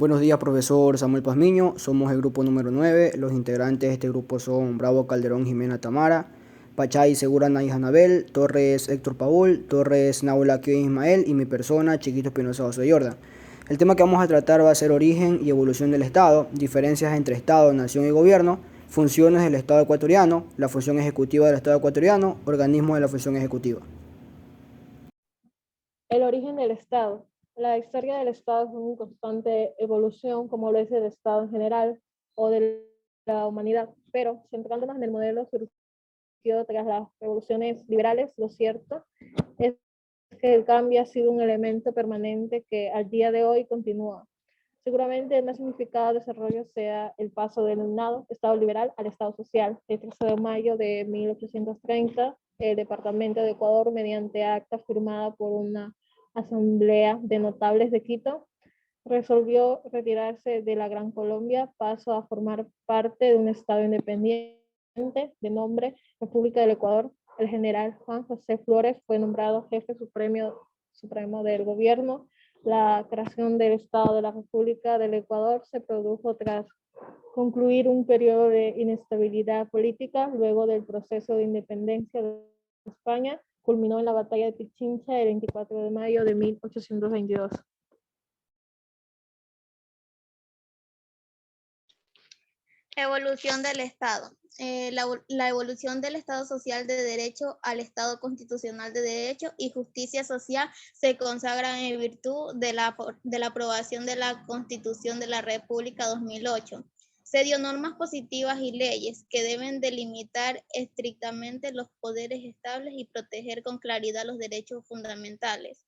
Buenos días, profesor Samuel Pazmiño. Somos el grupo número 9. Los integrantes de este grupo son Bravo Calderón Jimena Tamara, Pachay Segura Naís Anabel, Torres Héctor Paul, Torres Naula Kio Ismael y mi persona, Chiquito Espinosa José Jordan. El tema que vamos a tratar va a ser origen y evolución del Estado, diferencias entre Estado, nación y gobierno, funciones del Estado ecuatoriano, la función ejecutiva del Estado ecuatoriano, organismos de la función ejecutiva. El origen del Estado. La historia del Estado es una constante evolución, como lo es el Estado en general o de la humanidad, pero centrándonos en el modelo surgido tras las revoluciones liberales, lo cierto es que el cambio ha sido un elemento permanente que al día de hoy continúa. Seguramente el más significado desarrollo sea el paso del Estado liberal al Estado social. El 13 de mayo de 1830, el Departamento de Ecuador, mediante acta firmada por una asamblea de notables de Quito, resolvió retirarse de la Gran Colombia, paso a formar parte de un Estado independiente de nombre República del Ecuador. El general Juan José Flores fue nombrado jefe supremo del gobierno. La creación del Estado de la República del Ecuador se produjo tras concluir un periodo de inestabilidad política luego del proceso de independencia de España. Culminó en la batalla de Pichincha el 24 de mayo de 1822. Evolución del Estado. La evolución del Estado social de derecho al Estado constitucional de derecho y justicia social se consagra en virtud de la aprobación de la Constitución de la República 2008. Se dio normas positivas y leyes que deben delimitar estrictamente los poderes estables y proteger con claridad los derechos fundamentales.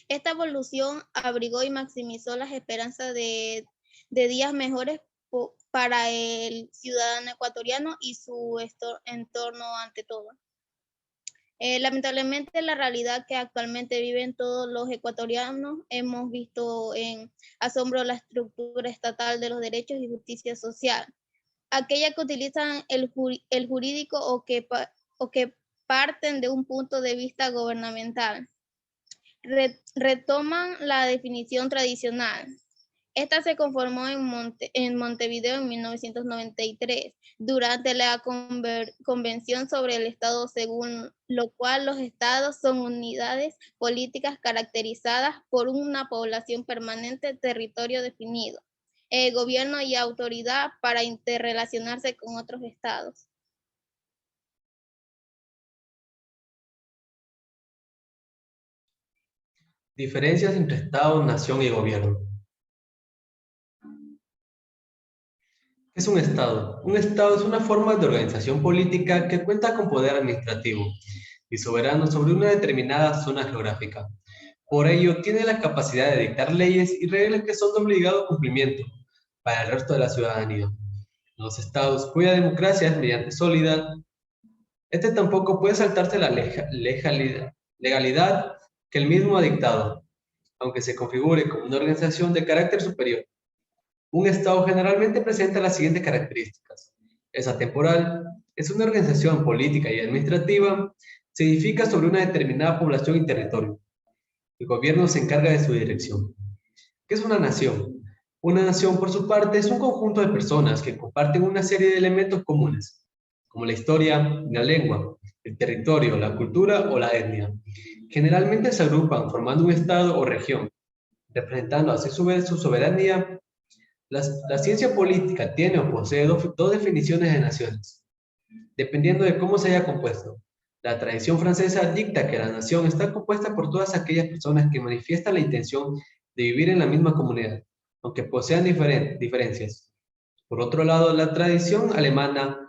Esta evolución abrigó y maximizó las esperanzas de días mejores para el ciudadano ecuatoriano y su entorno ante todo. Lamentablemente la realidad que actualmente viven todos los ecuatorianos, hemos visto en asombro la estructura estatal de los derechos y justicia social, aquellas que utilizan el jurídico o que parten de un punto de vista gubernamental. Retoman la definición tradicional. Esta se conformó en Montevideo en 1993, durante la Convención sobre el Estado, según lo cual los estados son unidades políticas caracterizadas por una población permanente, territorio definido, gobierno y autoridad para interrelacionarse con otros estados. Diferencias entre Estado, nación y gobierno. ¿Qué es un Estado? Un Estado es una forma de organización política que cuenta con poder administrativo y soberano sobre una determinada zona geográfica. Por ello, tiene la capacidad de dictar leyes y reglas que son de obligado cumplimiento para el resto de la ciudadanía. Los estados cuya democracia es mediante sólida, este tampoco puede saltarse la legalidad que el mismo ha dictado, aunque se configure como una organización de carácter superior. Un Estado generalmente presenta las siguientes características. Es atemporal, es una organización política y administrativa, se edifica sobre una determinada población y territorio. El gobierno se encarga de su dirección. ¿Qué es una nación? Una nación, por su parte, es un conjunto de personas que comparten una serie de elementos comunes, como la historia, la lengua, el territorio, la cultura o la etnia. Generalmente se agrupan formando un estado o región, representando así su vez su soberanía. La ciencia política tiene o posee dos definiciones de naciones, dependiendo de cómo se haya compuesto. La tradición francesa dicta que la nación está compuesta por todas aquellas personas que manifiestan la intención de vivir en la misma comunidad, aunque posean diferencias. Por otro lado, la tradición alemana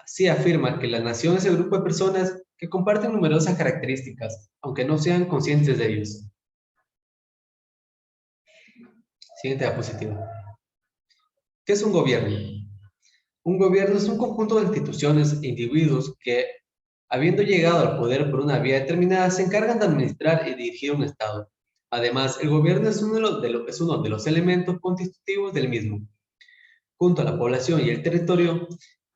sí afirma que la nación es el grupo de personas que comparten numerosas características, aunque no sean conscientes de ellos. Siguiente diapositiva. ¿Qué es un gobierno? Un gobierno es un conjunto de instituciones e individuos que, habiendo llegado al poder por una vía determinada, se encargan de administrar y dirigir un Estado. Además, el gobierno es uno de los elementos constitutivos del mismo. Junto a la población y el territorio,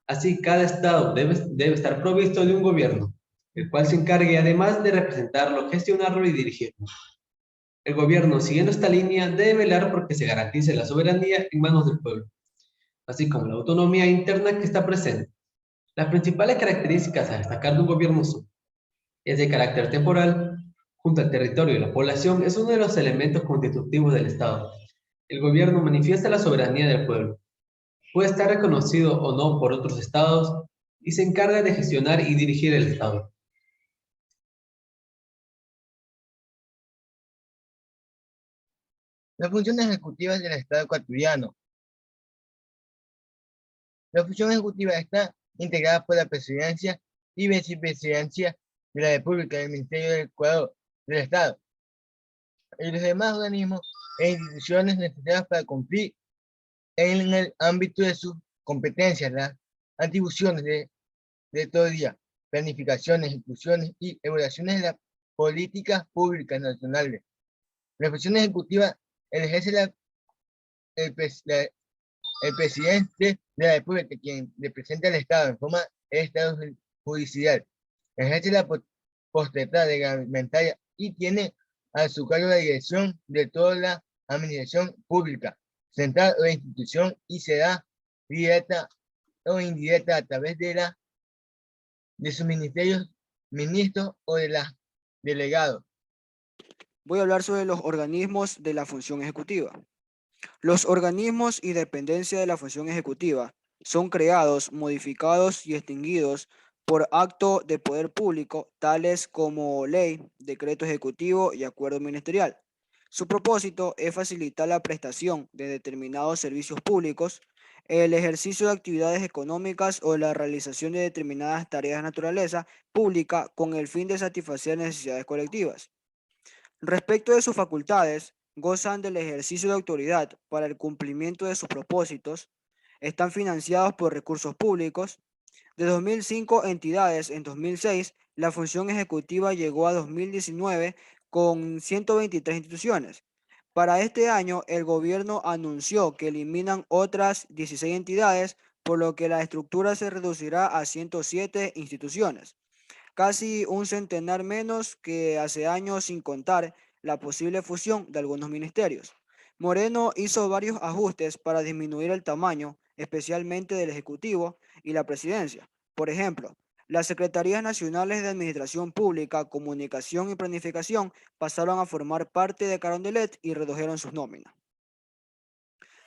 así cada Estado debe estar provisto de un gobierno, el cual se encargue además de representarlo, gestionarlo y dirigirlo. El gobierno, siguiendo esta línea, debe velar por que se garantice la soberanía en manos del pueblo, así como la autonomía interna que está presente. Las principales características a destacar de un gobierno son: es de carácter temporal, junto al territorio y la población, es uno de los elementos constitutivos del Estado. El gobierno manifiesta la soberanía del pueblo, puede estar reconocido o no por otros estados y se encarga de gestionar y dirigir el Estado. Las funciones ejecutivas del Estado ecuatoriano. La función ejecutiva está integrada por la presidencia y vicepresidencia de la República, del Ministerio del Ecuador, del Estado, y los demás organismos e instituciones necesarias para cumplir en el ámbito de sus competencias las atribuciones de todo día, planificaciones, ejecuciones y evaluaciones de las políticas públicas nacionales. La función ejecutiva ejerce el presidente de la República, quien representa al Estado en forma de Estado judicial, ejerce la potestad reglamentaria y tiene a su cargo la dirección de toda la administración pública, central o institución, y se da directa o indirecta a través de sus ministerios, ministros o de las delegados. Voy a hablar sobre los organismos de la función ejecutiva. Los organismos y dependencias de la función ejecutiva son creados, modificados y extinguidos por acto de poder público, tales como ley, decreto ejecutivo y acuerdo ministerial. Su propósito es facilitar la prestación de determinados servicios públicos, el ejercicio de actividades económicas o la realización de determinadas tareas de naturaleza pública con el fin de satisfacer necesidades colectivas. Respecto de sus facultades, gozan del ejercicio de autoridad para el cumplimiento de sus propósitos, están financiados por recursos públicos. De 2005 entidades en 2006, la función ejecutiva llegó a 2019 con 123 instituciones. Para este año, el gobierno anunció que eliminan otras 16 entidades, por lo que la estructura se reducirá a 107 instituciones, casi un centenar menos que hace años, sin contar la posible fusión de algunos ministerios. Moreno hizo varios ajustes para disminuir el tamaño, especialmente del Ejecutivo y la Presidencia. Por ejemplo, las Secretarías Nacionales de Administración Pública, Comunicación y Planificación pasaron a formar parte de Carondelet y redujeron sus nóminas.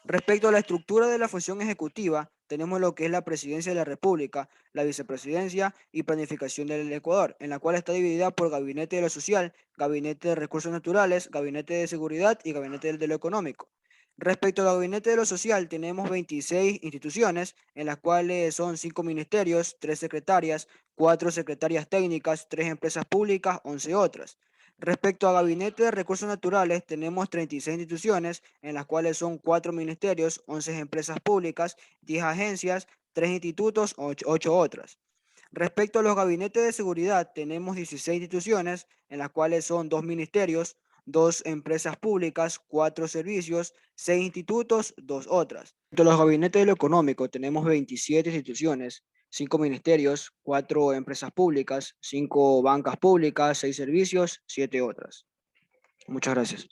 Respecto a la estructura de la función ejecutiva, tenemos lo que es la Presidencia de la República, la Vicepresidencia y Planificación del Ecuador, en la cual está dividida por Gabinete de lo Social, Gabinete de Recursos Naturales, Gabinete de Seguridad y Gabinete de lo Económico. Respecto al Gabinete de lo Social, tenemos 26 instituciones, en las cuales son 5 ministerios, 3 secretarias, 4 secretarias técnicas, 3 empresas públicas, 11 otras. Respecto a Gabinete de Recursos Naturales, tenemos 36 instituciones, en las cuales son 4 ministerios, 11 empresas públicas, 10 agencias, 3 institutos, 8 otras. Respecto a los gabinetes de seguridad, tenemos 16 instituciones, en las cuales son 2 ministerios, 2 empresas públicas, 4 servicios, 6 institutos, 2 otras. Respecto a los gabinetes de lo económico, tenemos 27 instituciones, 5 ministerios, 4 empresas públicas, 5 bancas públicas, 6 servicios, 7 otras. Muchas gracias.